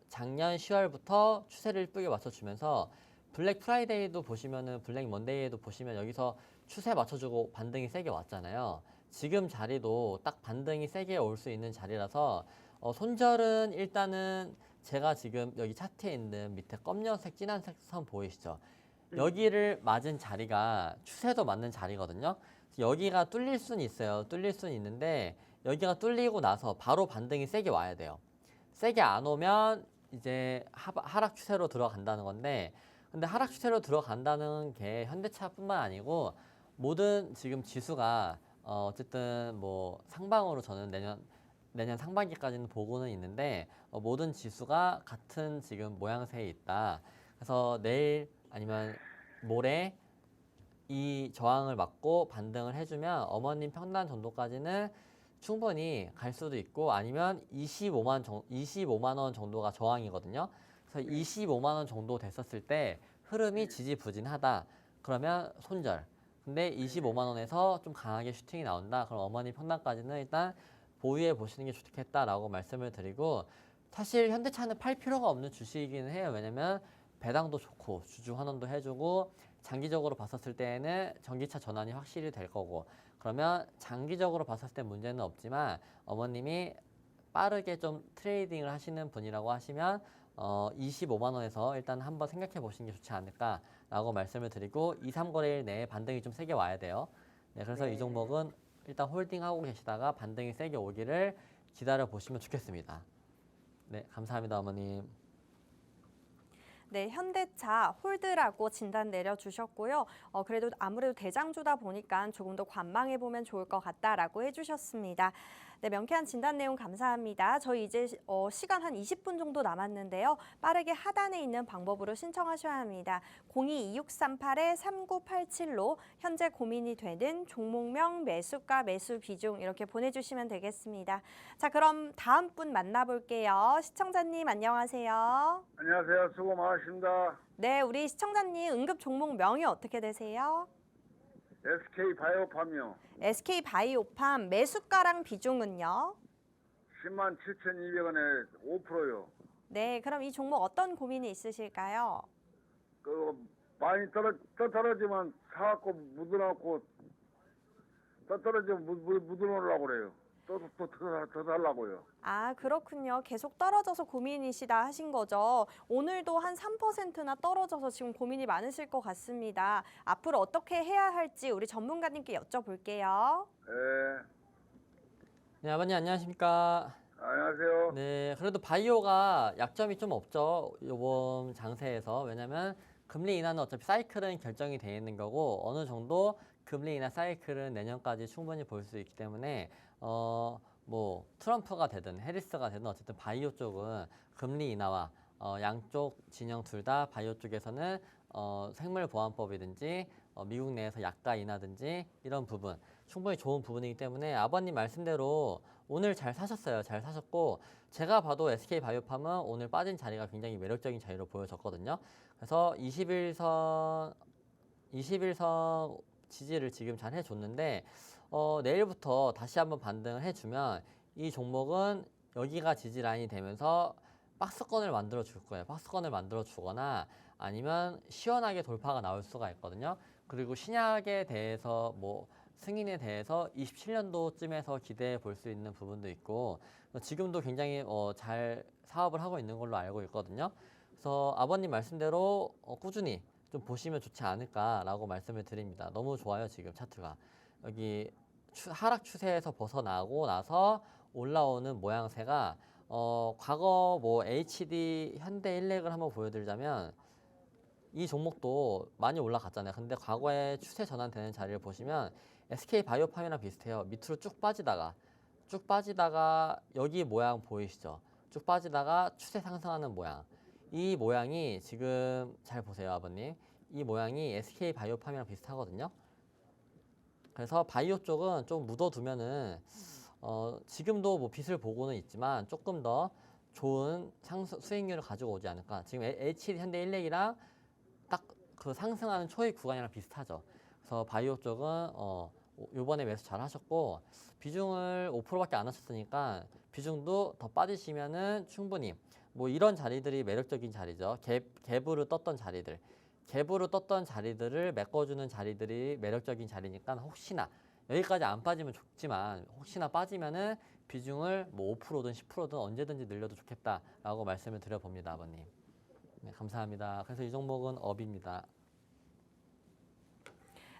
작년 10월부터 추세를 이쁘게 맞춰주면서 블랙 프라이데이도 보시면은 블랙 먼데이에도 보시면 여기서 추세 맞춰주고 반등이 세게 왔잖아요. 지금 자리도 딱 반등이 세게 올 수 있는 자리라서 손절은 일단은 제가 지금 여기 차트에 있는 밑에 검정색 진한색 선 보이시죠? 여기를 맞은 자리가 추세도 맞는 자리거든요. 여기가 뚫릴 수는 있어요. 뚫릴 수는 있는데 여기가 뚫리고 나서 바로 반등이 세게 와야 돼요. 세게 안 오면 이제 하락 추세로 들어간다는 건데, 근데 하락 추세로 들어간다는 게 현대차뿐만 아니고 모든 지금 지수가 어쨌든 뭐 상방으로 저는 내년 상반기까지는 보고는 있는데 모든 지수가 같은 지금 모양새에 있다. 그래서 내일 아니면 모레 이 저항을 맞고 반등을 해주면 어머님 평단 정도까지는 충분히 갈 수도 있고, 아니면 25만 원 정도가 저항이거든요. 그래서 25만 원 정도 됐었을 때 흐름이 지지부진하다. 그러면 손절. 근데 25만 원에서 좀 강하게 슈팅이 나온다. 그럼 어머니 평단까지는 일단 보유해 보시는 게 좋겠다라고 말씀을 드리고, 사실 현대차는 팔 필요가 없는 주식이기는 해요. 왜냐면 배당도 좋고 주주 환원도 해주고 장기적으로 봤었을 때에는 전기차 전환이 확실히 될 거고, 그러면 장기적으로 봤었을 때 문제는 없지만 어머님이 빠르게 좀 트레이딩을 하시는 분이라고 하시면 25만 원에서 일단 한번 생각해 보시는 게 좋지 않을까라고 말씀을 드리고, 2, 3거래일 내에 반등이 좀 세게 와야 돼요. 네, 그래서 네. 이 종목은 일단 홀딩하고 계시다가 반등이 세게 오기를 기다려 보시면 좋겠습니다. 네, 감사합니다, 어머님. 네, 현대차 홀드라고 진단 내려주셨고요. 그래도 아무래도 대장주다 보니까 조금 더 관망해 보면 좋을 것 같다라고 해주셨습니다. 네, 명쾌한 진단 내용 감사합니다. 저희 이제 시간 한 20분 정도 남았는데요. 빠르게 하단에 있는 방법으로 신청하셔야 합니다. 022638-3987로 현재 고민이 되는 종목명, 매수가, 매수 비중 이렇게 보내주시면 되겠습니다. 자, 그럼 다음 분 만나볼게요. 시청자님 안녕하세요. 안녕하세요. 수고 많으십니다. 네, 우리 시청자님 응급 종목 명이 어떻게 되세요? SK 바이오팜요. SK 바이오팜 매수가랑 비중은요? 107,200원에 5%요. 네, 그럼 이 종목 어떤 고민이 있으실까요? 많이 떨어지면 사갖고 묻어놓고 떨어지면 묻어놓으려고 그래요. 더 달라고요. 아, 그렇군요. 계속 떨어져서 고민이시다 하신 거죠. 오늘도 한 3%나 떨어져서 지금 고민이 많으실 것 같습니다. 앞으로 어떻게 해야 할지 우리 전문가님께 여쭤볼게요. 예. 네, 아버님 안녕하십니까? 안녕하세요. 네, 그래도 바이오가 약점이 좀 없죠. 이번 장세에서. 왜냐면 금리 인하는 어차피 사이클은 결정이 돼 있는 거고 어느 정도 금리 인하 사이클은 내년까지 충분히 볼 수 있기 때문에 뭐 트럼프가 되든 해리스가 되든 어쨌든 바이오 쪽은 금리 인하와 양쪽 진영 둘 다 바이오 쪽에서는 생물보안법이든지 미국 내에서 약가 인하든지 이런 부분 충분히 좋은 부분이기 때문에 아버님 말씀대로 오늘 잘 사셨어요. 잘 사셨고 제가 봐도 SK 바이오팜은 오늘 빠진 자리가 굉장히 매력적인 자리로 보여졌거든요. 그래서 21선 지지를 지금 잘 해줬는데 내일부터 다시 한번 반등을 해주면 이 종목은 여기가 지지 라인이 되면서 박스권을 만들어 줄 거예요. 박스권을 만들어 주거나 아니면 시원하게 돌파가 나올 수가 있거든요. 그리고 신약에 대해서 뭐 승인에 대해서 27년도쯤에서 기대해 볼 수 있는 부분도 있고 지금도 굉장히 잘 사업을 하고 있는 걸로 알고 있거든요. 그래서 아버님 말씀대로 꾸준히 좀 보시면 좋지 않을까라고 말씀을 드립니다. 너무 좋아요 지금 차트가. 여기 하락 추세에서 벗어나고 나서 올라오는 모양새가 과거 뭐 HD 현대일렉을 한번 보여드리자면 이 종목도 많이 올라갔잖아요. 근데 과거에 추세 전환되는 자리를 보시면 SK 바이오팜이랑 비슷해요. 밑으로 쭉 빠지다가 여기 모양 보이시죠? 쭉 빠지다가 추세 상승하는 모양. 이 모양이 지금 잘 보세요, 아버님. 이 모양이 SK 바이오팜이랑 비슷하거든요. 그래서 바이오 쪽은 좀 묻어두면은 지금도 뭐 빚을 보고는 있지만 조금 더 좋은 수익률을 가지고 오지 않을까. 지금 HD 현대일렉이랑 딱 그 상승하는 초입 구간이랑 비슷하죠. 그래서 바이오 쪽은 요번에 매수 잘 하셨고 비중을 5%밖에 안 하셨으니까 비중도 더 빠지시면은 충분히 뭐 이런 자리들이 매력적인 자리죠. 갭으로 떴던 자리들을 메꿔주는 자리들이 매력적인 자리니까 혹시나 여기까지 안 빠지면 좋지만 혹시나 빠지면은 비중을 뭐 5%든 10%든 언제든지 늘려도 좋겠다라고 말씀을 드려봅니다, 아버님. 네, 감사합니다. 그래서 이 종목은 업입니다.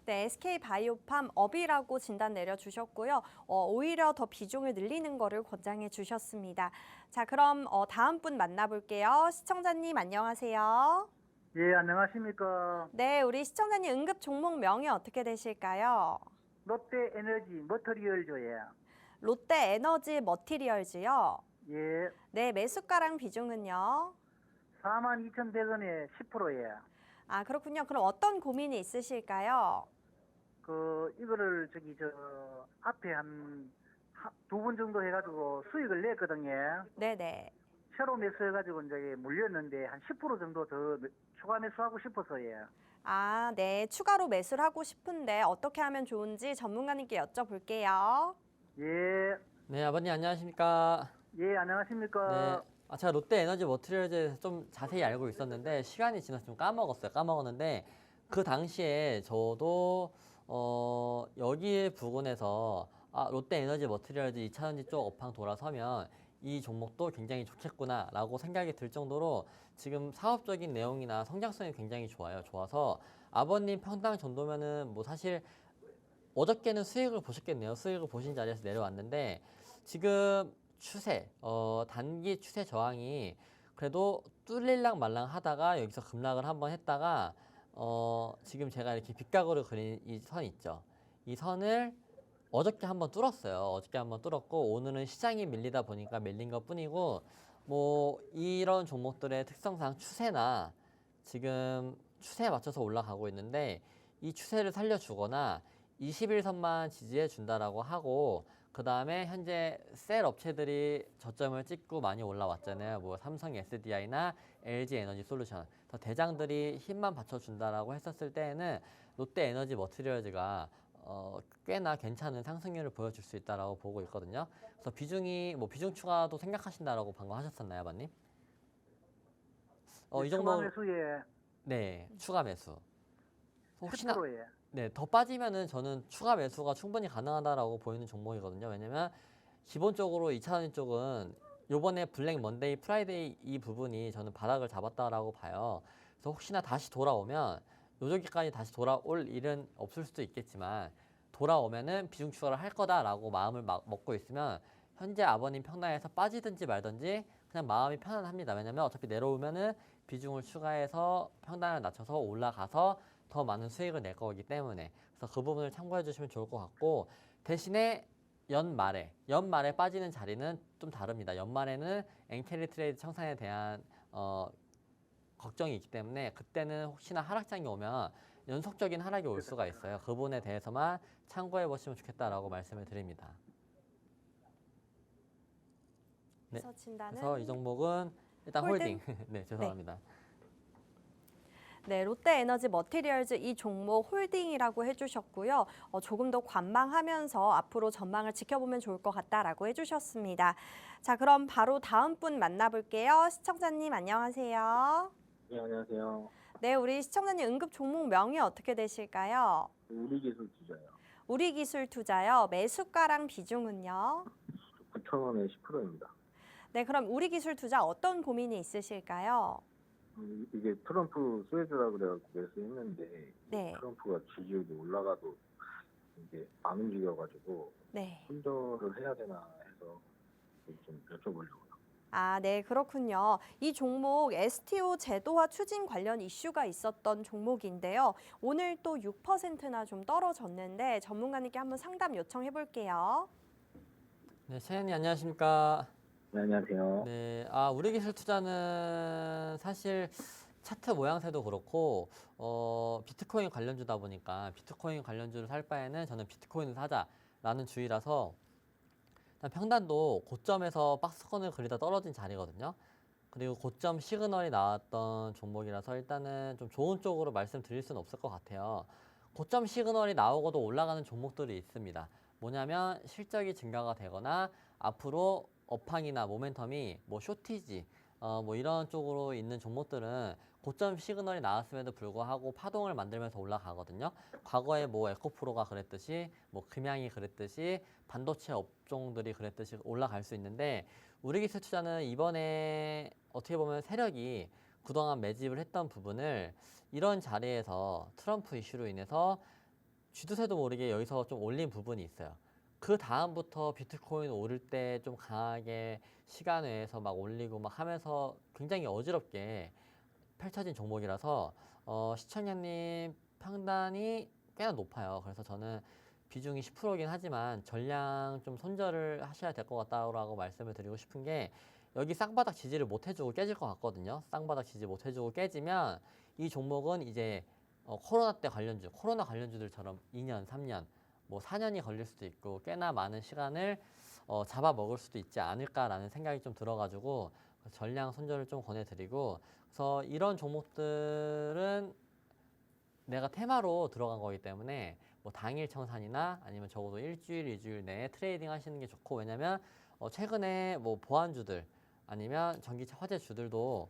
네, SK 바이오팜 업이라고 진단 내려주셨고요. 오히려 더 비중을 늘리는 거를 권장해 주셨습니다. 자, 그럼 다음 분 만나볼게요. 시청자님 안녕하세요. 예, 안녕하십니까. 네, 우리 시청자님 응급 종목 명이 어떻게 되실까요? 롯데에너지 머터리얼조예요. 롯데 에너지 머티리얼즈요. 예, 네, 매수가랑 비중은요? 42,100원에 10%예요. 아, 그렇군요. 그럼 어떤 고민이 있으실까요? 이거를 앞에 한 두 번 정도 해가지고 수익을 냈거든요. 네네. 새로 매수해가지고 이제 물렸는데 한 10% 정도 더 추가 매수하고 싶어서예요. 아, 네. 추가로 매수를 하고 싶은데 어떻게 하면 좋은지 전문가님께 여쭤볼게요. 예, 네, 아버님 안녕하십니까? 예, 안녕하십니까. 네. 제가 롯데 에너지 머티리얼즈에서 좀 자세히 알고 있었는데 시간이 지나서 좀 까먹었는데 그 당시에 저도 여기 부근에서 롯데 에너지 머티리얼즈 2차전지 쪽 업황 돌아서면 이 종목도 굉장히 좋겠구나라고 생각이 들 정도로 지금 사업적인 내용이나 성장성이 굉장히 좋아서 아버님 평당 정도면은 뭐 사실 어저께는 수익을 보셨겠네요. 수익을 보신 자리에서 내려왔는데 지금 추세, 단기 추세 저항이 그래도 뚫릴랑 말랑 하다가 여기서 급락을 한번 했다가 지금 제가 이렇게 빗각으로 그린 이 선 있죠. 이 선을 어저께 한번 뚫었어요. 어저께 한번 뚫었고 오늘은 시장이 밀리다 보니까 밀린 것 뿐이고 뭐 이런 종목들의 특성상 추세나 지금 추세에 맞춰서 올라가고 있는데 이 추세를 살려주거나 21선만 지지해 준다라고 하고 그 다음에 현재 셀 업체들이 저점을 찍고 많이 올라왔잖아요. 뭐 삼성 SDI나 LG 에너지 솔루션 더 대장들이 힘만 받쳐준다라고 했었을 때에는 롯데 에너지 머티리얼즈가 꽤나 괜찮은 상승률을 보여줄 수 있다라고 보고 있거든요. 그래서 비중이 뭐 비중 추가도 생각하신다라고 방금 하셨었나요, 아버님? 이 추가 정도 매수에 네 추가 매수. 혹시나 10%에 네, 더 빠지면은 저는 추가 매수가 충분히 가능하다라고 보이는 종목이거든요. 왜냐면 기본적으로 2차원 쪽은 요번에 블랙 먼데이, 프라이데이 이 부분이 저는 바닥을 잡았다라고 봐요. 그래서 혹시나 다시 돌아오면 요저기까지 다시 돌아올 일은 없을 수도 있겠지만 돌아오면은 비중 추가를 할 거다라고 마음을 먹고 있으면 현재 아버님 평단에서 빠지든지 말든지 그냥 마음이 편안합니다. 왜냐면 어차피 내려오면은 비중을 추가해서 평단을 낮춰서 올라가서 더 많은 수익을 낼 거기 때문에 그래서 그 부분을 참고해 주시면 좋을 것 같고 대신에 연말에 빠지는 자리는 좀 다릅니다. 연말에는 엔캐리 트레이드 청산에 대한 걱정이 있기 때문에 그때는 혹시나 하락장이 오면 연속적인 하락이 올 수가 있어요. 그 부분에 대해서만 참고해 보시면 좋겠다라고 말씀을 드립니다. 네. 그래서 진단은 그래서 이 종목은 일단 홀딩? 홀딩. 네, 죄송합니다. 네, 롯데에너지 머티리얼즈 이 종목 홀딩이라고 해주셨고요. 조금 더 관망하면서 앞으로 전망을 지켜보면 좋을 것 같다라고 해주셨습니다. 자, 그럼 바로 다음 분 만나볼게요. 시청자님 안녕하세요. 네, 안녕하세요. 네, 우리 시청자님 응급 종목 명이 어떻게 되실까요? 우리기술 투자요. 우리기술투자요. 매수가랑 비중은요? 9,000원에 10%입니다. 네, 그럼 우리기술투자 어떤 고민이 있으실까요? 이게 트럼프 수혜주라 그래갖고 매수했는데 네. 트럼프가 지지율이 올라가도 이게 안 움직여가지고 네. 손절을 해야 되나 해서 좀 여쭤보려고요. 아, 네, 그렇군요. 이 종목 STO 제도화 추진 관련 이슈가 있었던 종목인데요. 오늘 또 6%나 좀 떨어졌는데 전문가님께 한번 상담 요청해 볼게요. 네, 채연이 안녕하십니까? 네, 안녕하세요. 네, 우리기술 투자는 사실 차트 모양새도 그렇고 비트코인 관련주다 보니까 비트코인 관련주를 살 바에는 저는 비트코인을 사자라는 주의라서 일단 평단도 고점에서 박스권을 그리다 떨어진 자리거든요. 그리고 고점 시그널이 나왔던 종목이라서 일단은 좀 좋은 쪽으로 말씀드릴 수는 없을 것 같아요. 고점 시그널이 나오고도 올라가는 종목들이 있습니다. 뭐냐면 실적이 증가가 되거나 앞으로 업황이나 모멘텀이 뭐 쇼티지 뭐 이런 쪽으로 있는 종목들은 고점 시그널이 나왔음에도 불구하고 파동을 만들면서 올라가거든요. 과거에 뭐 에코프로가 그랬듯이 뭐 금양이 그랬듯이 반도체 업종들이 그랬듯이 올라갈 수 있는데 우리기술 투자는 이번에 어떻게 보면 세력이 그동안 매집을 했던 부분을 이런 자리에서 트럼프 이슈로 인해서 쥐두새도 모르게 여기서 좀 올린 부분이 있어요. 그 다음부터 비트코인 오를 때 좀 강하게 시간 외에서 막 올리고 막 하면서 굉장히 어지럽게 펼쳐진 종목이라서 시청자님 평단이 꽤나 높아요. 그래서 저는 비중이 10%긴 하지만 전량 좀 손절을 하셔야 될 것 같다고 말씀을 드리고 싶은 게 여기 쌍바닥 지지를 못 해주고 깨질 것 같거든요. 쌍바닥 지지 못 해주고 깨지면 이 종목은 이제 코로나 때 관련주, 코로나 관련주들처럼 2년, 3년 뭐 4년이 걸릴 수도 있고 꽤나 많은 시간을 잡아먹을 수도 있지 않을까라는 생각이 좀 들어가지고 전량 손절을 좀 권해드리고 그래서 이런 종목들은 내가 테마로 들어간 거기 때문에 뭐 당일 청산이나 아니면 적어도 일주일, 2주일 내에 트레이딩 하시는 게 좋고 왜냐면 최근에 뭐 보안주들 아니면 전기차 화재주들도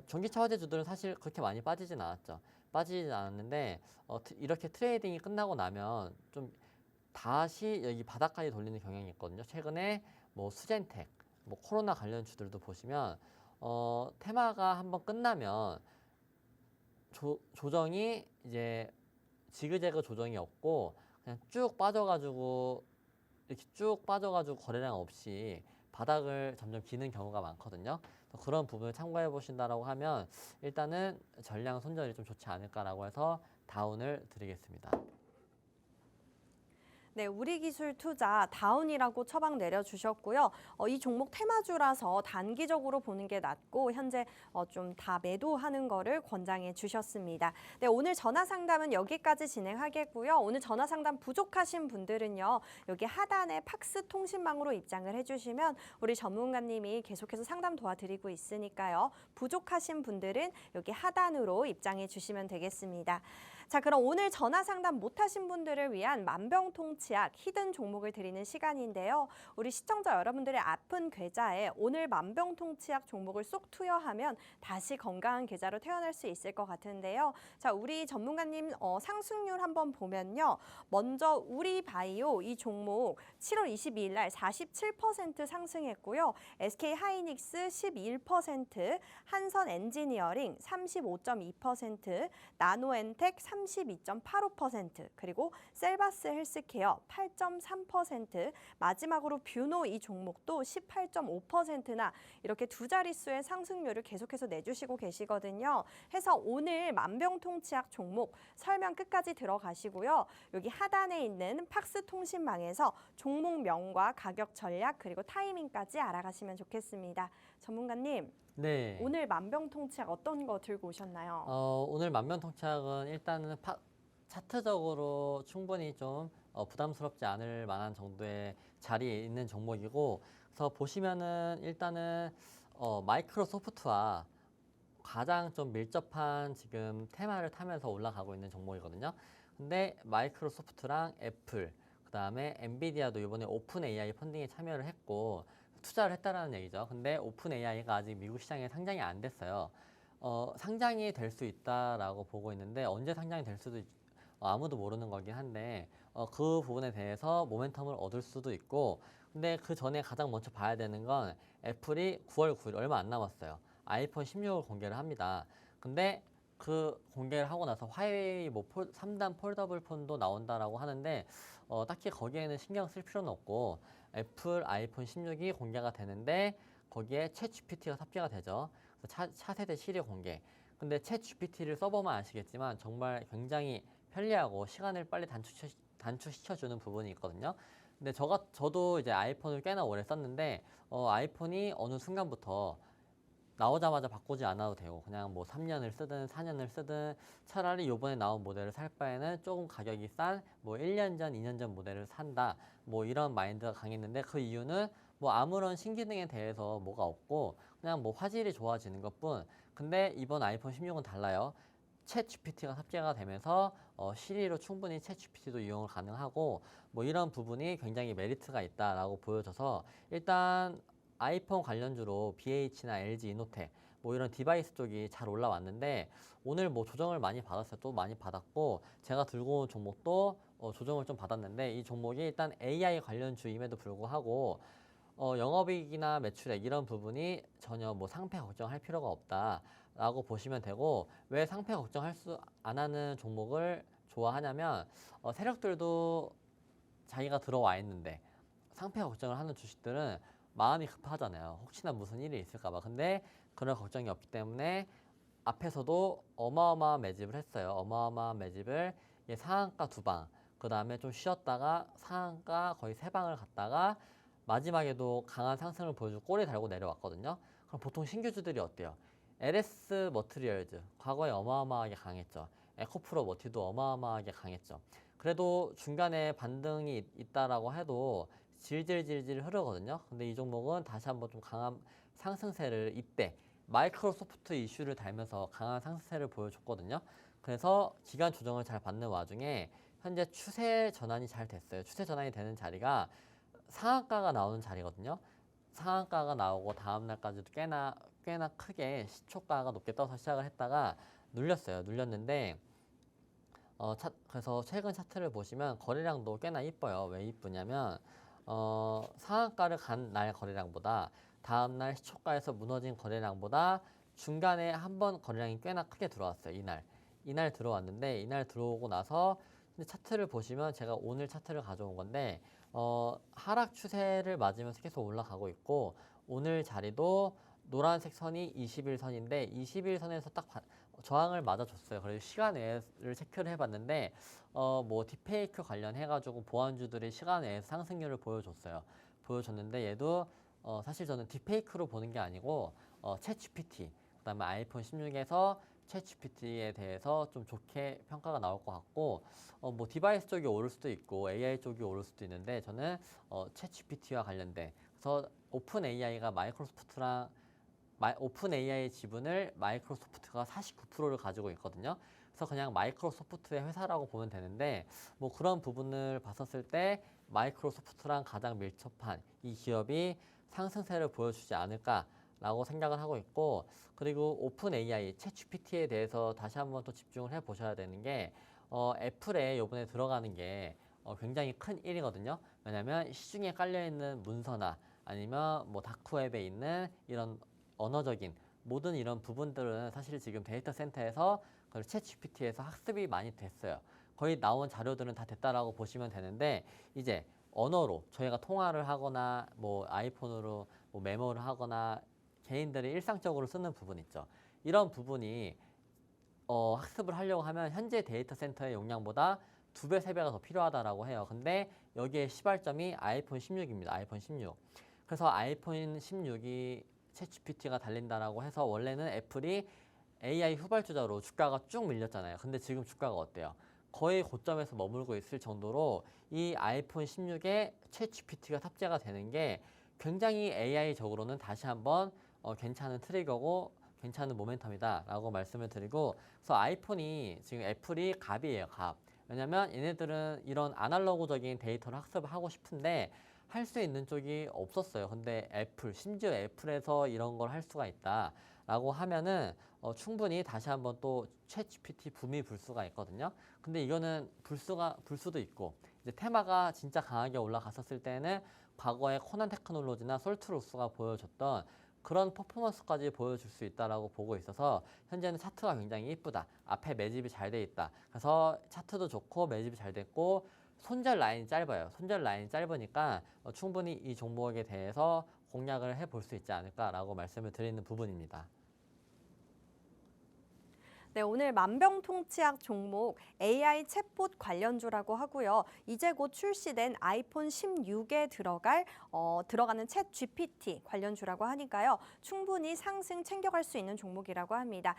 전기차 화재주들은 사실 그렇게 많이 빠지진 않았죠. 빠지진 않았는데 이렇게 트레이딩이 끝나고 나면 좀 다시 여기 바닥까지 돌리는 경향이 있거든요. 최근에 뭐 수젠텍, 뭐 코로나 관련 주들도 보시면 테마가 한번 끝나면 조정이 이제 지그재그 조정이 없고 그냥 쭉 빠져가지고 이렇게 쭉 빠져가지고 거래량 없이 바닥을 점점 기는 경우가 많거든요. 그런 부분을 참고해 보신다라고 하면 일단은 전량 손절이 좀 좋지 않을까라고 해서 다운을 드리겠습니다. 네, 우리기술투자 다운이라고 처방 내려주셨고요. 이 종목 테마주라서 단기적으로 보는 게 낫고 현재 좀 다 매도하는 거를 권장해 주셨습니다. 네, 오늘 전화 상담은 여기까지 진행하겠고요. 오늘 전화 상담 부족하신 분들은요. 여기 하단에 팍스 통신망으로 입장을 해주시면 우리 전문가님이 계속해서 상담 도와드리고 있으니까요. 부족하신 분들은 여기 하단으로 입장해 주시면 되겠습니다. 자, 그럼 오늘 전화 상담 못하신 분들을 위한 만병통치약 히든 종목을 드리는 시간인데요. 우리 시청자 여러분들의 아픈 계좌에 오늘 만병통치약 종목을 쏙 투여하면 다시 건강한 계좌로 태어날 수 있을 것 같은데요. 자, 우리 전문가님 상승률 한번 보면요. 먼저 우리바이오 이 종목 7월 22일 날 47% 상승했고요. SK하이닉스 11%, 한선엔지니어링 35.2%, 나노엔텍 32.85%, 그리고 셀바스 헬스케어 8.3%, 마지막으로 뷰노 이 종목도 18.5%나 이렇게 두 자릿수의 상승률을 계속해서 내주시고 계시거든요. 해서 오늘 만병통치약 종목 설명 끝까지 들어가시고요. 여기 하단에 있는 팍스 통신망에서 종목명과 가격 전략 그리고 타이밍까지 알아가시면 좋겠습니다. 전문가님, 네. 오늘 만병통치약 어떤 거 들고 오셨나요? 오늘 만병통치약은 일단은 차트적으로 충분히 좀 부담스럽지 않을 만한 정도의 자리에 있는 종목이고, 그래서 보시면은 일단은 마이크로소프트와 가장 좀 밀접한 지금 테마를 타면서 올라가고 있는 종목이거든요. 근데 마이크로소프트랑 애플, 그다음에 엔비디아도 이번에 오픈 AI 펀딩에 참여를 했고 투자를 했다라는 얘기죠. 근데 오픈 AI가 아직 미국 시장에 상장이 안 됐어요. 상장이 될 수 있다라고 보고 있는데 언제 상장이 될 수도 아무도 모르는 거긴 한데 그 부분에 대해서 모멘텀을 얻을 수도 있고, 근데 그 전에 가장 먼저 봐야 되는 건 애플이 9월 9일 얼마 안 남았어요. 아이폰 16을 공개를 합니다. 근데 그 공개를 하고 나서 화웨이 3단 폴더블 폰도 나온다라고 하는데 딱히 거기에는 신경 쓸 필요는 없고, 애플 아이폰 16이 공개가 되는데 거기에 챗 GPT가 탑재가 되죠. 차세대 시리 공개. 근데 챗 GPT를 써보면 아시겠지만 정말 굉장히 편리하고 시간을 빨리 단축시켜주는 부분이 있거든요. 근데 저도 이제 아이폰을 꽤나 오래 썼는데 아이폰이 어느 순간부터 나오자마자 바꾸지 않아도 되고 그냥 뭐 3년을 쓰든 4년을 쓰든 차라리 요번에 나온 모델을 살 바에는 조금 가격이 싼 뭐 1년 전, 2년 전 모델을 산다, 뭐 이런 마인드가 강했는데, 그 이유는 뭐 아무런 신기능에 대해서 뭐가 없고 그냥 뭐 화질이 좋아지는 것뿐. 근데 이번 아이폰 16은 달라요. 챗 GPT가 탑재가 되면서 시리로 충분히 챗 GPT도 이용을 가능하고 뭐 이런 부분이 굉장히 메리트가 있다라고 보여져서, 일단 아이폰 관련주로 BH나 LG 이노텍 뭐 이런 디바이스 쪽이 잘 올라왔는데 오늘 뭐 조정을 많이 받았어요. 또 많이 받았고, 제가 들고 온 종목도 조정을 좀 받았는데 이 종목이 일단 AI 관련주임에도 불구하고 영업이익이나 매출액 이런 부분이 전혀 뭐 상패 걱정할 필요가 없다라고 보시면 되고, 왜 상패 걱정할 수 안 하는 종목을 좋아하냐면 세력들도 자기가 들어와 있는데 상패 걱정을 하는 주식들은 마음이 급하잖아요. 혹시나 무슨 일이 있을까 봐. 근데 그런 걱정이 없기 때문에 앞에서도 어마어마한 매집을 했어요. 어마어마한 매집을 상한가 2방, 그 다음에 좀 쉬었다가 상한가 거의 3방을 갔다가 마지막에도 강한 상승을 보여주고 꼬리 달고 내려왔거든요. 그럼 보통 신규주들이 어때요? LS 머트리얼즈 과거에 어마어마하게 강했죠. 에코프로 머티도 어마어마하게 강했죠. 그래도 중간에 반등이 있다라고 해도 질질질질 흐르거든요. 근데 이 종목은 다시 한번 좀 강한 상승세를 이때 마이크로소프트 이슈를 달면서 강한 상승세를 보여줬거든요. 그래서 기간 조정을 잘 받는 와중에 현재 추세 전환이 잘 됐어요. 추세 전환이 되는 자리가 상한가가 나오는 자리거든요. 상한가가 나오고 다음 날까지도 꽤나 크게 시초가가 높게 떠서 시작을 했다가 눌렸어요. 눌렸는데 그래서 최근 차트를 보시면 거래량도 꽤나 이뻐요. 왜 이쁘냐면 상한가를 간 날 거래량보다 다음날 시초가에서 무너진 거래량보다 중간에 한 번 거래량이 꽤나 크게 들어왔어요. 이날 들어왔는데, 이날 들어오고 나서 차트를 보시면 제가 오늘 차트를 가져온 건데 하락 추세를 맞으면서 계속 올라가고 있고, 오늘 자리도 노란색 선이 21선인데 21선에서 딱 저항을 맞아줬어요. 그래서 시간 외를 체크를 해봤는데 뭐 딥페이크 관련해가지고 보안주들이 시간 외에서 상승률을 보여줬는데 얘도 사실 저는 딥페이크로 보는 게 아니고 챗GPT 그다음에 아이폰 16에서 챗GPT에 대해서 좀 좋게 평가가 나올 것 같고 뭐 디바이스 쪽이 오를 수도 있고 AI 쪽이 오를 수도 있는데 저는 챗GPT와 관련된 그래서 오픈 AI가 오픈 AI 지분을 마이크로소프트가 49%를 가지고 있거든요. 그래서 그냥 마이크로소프트의 회사라고 보면 되는데 뭐 그런 부분을 봤었을 때 마이크로소프트랑 가장 밀접한 이 기업이 상승세를 보여주지 않을까라고 생각을 하고 있고 그리고 오픈 AI, 챗GPT에 대해서 다시 한번 또 집중을 해 보셔야 되는 게 애플에 이번에 들어가는 게 굉장히 큰 일이거든요. 왜냐하면 시중에 깔려있는 문서나 아니면 뭐 다크웹에 있는 이런 언어적인 모든 이런 부분들은 사실 지금 데이터 센터에서 챗GPT에서 학습이 많이 됐어요. 거의 나온 자료들은 다 됐다라고 보시면 되는데 이제 언어로 저희가 통화를 하거나 뭐 아이폰으로 뭐 메모를 하거나 개인들이 일상적으로 쓰는 부분 있죠. 이런 부분이 학습을 하려고 하면 현재 데이터 센터의 용량보다 2배, 3배가 더 필요하다라고 해요. 근데 여기에 시발점이 아이폰 16입니다. 아이폰 16. 그래서 아이폰 16이 챗GPT가 달린다라고 해서 원래는 애플이 AI 후발주자로 주가가 쭉 밀렸잖아요. 근데 지금 주가가 어때요? 거의 고점에서 머물고 있을 정도로 이 아이폰 16에 챗GPT가 탑재가 되는 게 굉장히 AI적으로는 다시 한번 괜찮은 트리거고 괜찮은 모멘텀이다라고 말씀을 드리고 그래서 아이폰이 지금 애플이 갑이에요. 갑. 왜냐면 얘네들은 이런 아날로그적인 데이터를 학습을 하고 싶은데 할 수 있는 쪽이 없었어요. 근데 심지어 애플에서 이런 걸 할 수가 있다라고 하면은 충분히 다시 한번 또 챗GPT 붐이 불 수가 있거든요. 근데 이거는 불 수도 있고 이제 테마가 진짜 강하게 올라갔었을 때는 과거의 코난 테크놀로지나 솔트루스가 보여줬던 그런 퍼포먼스까지 보여줄 수 있다라고 보고 있어서 현재는 차트가 굉장히 이쁘다. 앞에 매집이 잘 돼 있다. 그래서 차트도 좋고 매집이 잘 됐고 손절 라인이 짧아요. 손절 라인이 짧으니까 충분히 이 종목에 대해서 공략을 해볼 수 있지 않을까라고 말씀을 드리는 부분입니다. 네, 오늘 만병통치약 종목 AI 챗봇 관련주라고 하고요. 이제 곧 출시된 아이폰 16에 들어가는 챗 GPT 관련주라고 하니까요. 충분히 상승 챙겨갈 수 있는 종목이라고 합니다.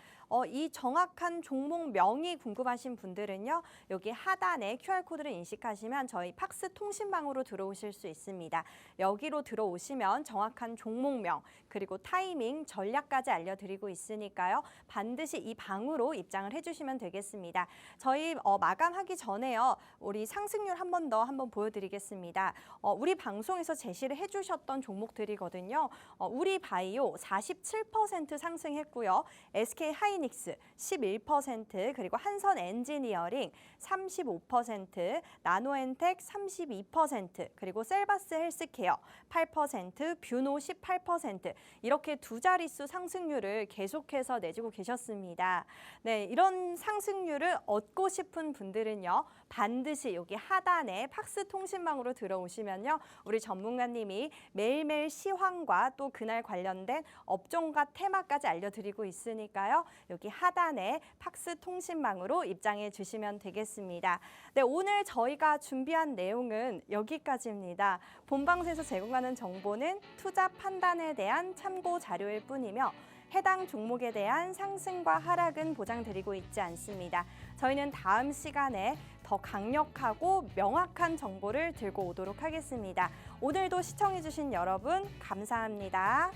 이 정확한 종목명이 궁금하신 분들은요. 여기 하단에 QR코드를 인식하시면 저희 팍스 통신방으로 들어오실 수 있습니다. 여기로 들어오시면 정확한 종목명 그리고 타이밍, 전략까지 알려드리고 있으니까요. 반드시 이 방으로 입장을 해주시면 되겠습니다. 저희 마감하기 전에요. 우리 상승률 한 번 더 보여드리겠습니다. 우리 방송에서 제시를 해주셨던 종목들이거든요. 우리바이오 47% 상승했고요. SK하이닉스 11%, 그리고 한선엔지니어링 35%, 나노엔텍 32%, 그리고 셀바스 헬스케어 8%, 뷰노 18% 이렇게 두 자릿수 상승률을 계속해서 내주고 계셨습니다. 네, 이런 상승률을 얻고 싶은 분들은요. 반드시 여기 하단에 팍스 통신망으로 들어오시면요. 우리 전문가님이 매일매일 시황과 또 그날 관련된 업종과 테마까지 알려드리고 있으니까요. 여기 하단에 팍스 통신망으로 입장해 주시면 되겠습니다. 네, 오늘 저희가 준비한 내용은 여기까지입니다. 본방송에서 제공하는 정보는 투자 판단에 대한 참고 자료일 뿐이며 해당 종목에 대한 상승과 하락은 보장드리고 있지 않습니다. 저희는 다음 시간에 더 강력하고 명확한 정보를 들고 오도록 하겠습니다. 오늘도 시청해주신 여러분 감사합니다.